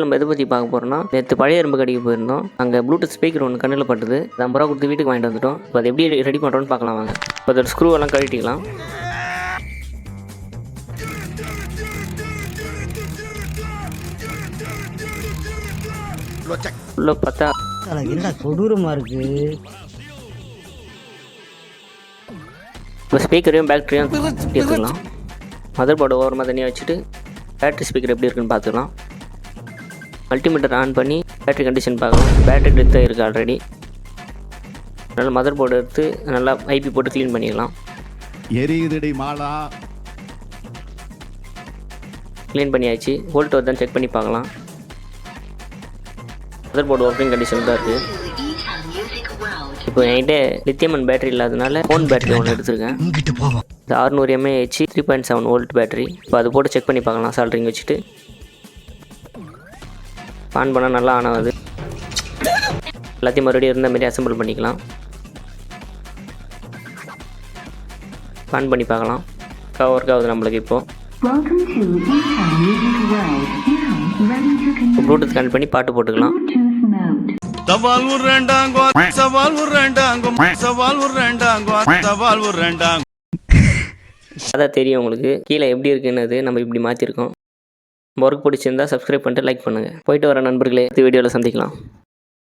நம்ம எதை பற்றி பார்க்க போகிறோம்னா, நேற்று பழைய எறும்பு கடைக்கு போயிருந்தோம். அங்கே ப்ளூடூத் ஸ்பீக்கர் ஒன்று கண்ணில் பட்டுது. 50 ரூபா கொடுத்து வீட்டுக்கு வாங்கிட்டு வந்துட்டோம். இப்போ அதை எப்படி ரெடி பண்ணுறோன்னு பார்க்கலாம் வாங்க. இப்போ அதோட ஸ்க்ரூ எல்லாம் கழட்டிக்கலாம். உள்ள பார்த்தா என்னடா கொடூரமா இருக்கு. இப்போ ஸ்பீக்கரையும் பேட்டரியும் எடுத்துக்கலாம். மதர் போர்டு ஓரமாக தனியாக வச்சுட்டு பேட்டரி ஸ்பீக்கர் எப்படி இருக்குன்னு பார்த்துக்கலாம். மல்டிமீட்டர் ஆன் பண்ணி பேட்டரி கண்டிஷன் பார்க்கலாம். பேட்டரி டெத்தாக இருக்குது ஆல்ரெடி. அதனால் மதர் போர்டு எடுத்து நல்லா ஐபி போட்டு க்ளீன் பண்ணிக்கலாம். எரியுதடி மாலா. க்ளீன் பண்ணியாச்சு. வோல்ட் வருதான்னு செக் பண்ணி பார்க்கலாம். மதர் போர்டு ஒர்க்கிங் கண்டிஷன் தான் இருக்குது. இப்போ என்கிட்ட லித்தியம் பேட்டரி இல்லாதனால ஃபோன் பேட்டரி ஒன்று எடுத்துருக்கேன். இது 600 mAh 3.7 வோல்ட் பேட்டரி. இப்போ அது போட்டு செக் பண்ணி பார்க்கலாம். சால்ட்ரிங் வச்சுட்டு ஆன் பண்ணால் நல்லா ஆன் ஆகுது. எல்லாத்தையும் மறுபடியும் இருந்த மாதிரி அசம்பிள் பண்ணிக்கலாம். ஆன் பண்ணி பார்க்கலாம். ஒர்க் ஆகுது நம்மளுக்கு. இப்போது ப்ளூடூத் கனெக்ட் பண்ணி பாட்டு போட்டுக்கலாம். சவால் உருண்டாங்கோ சவால் உருண்டாங்கோ சவால் உருண்டாங்கோ சவால் உருண்டாங்கோ. அதான் தெரியும் உங்களுக்கு கீழே எப்படி இருக்குன்னு. நம்ம இப்படி மாற்றிருக்கோம். ஒர்க் பிடிச்சிருந்தா சப்ஸ்கிரைப் பண்ணிட்டு லைக் பண்ணுங்கள். போயிட்டு வர நண்பர்களே, இந்த வீடியோவில் சந்திக்கலாம்.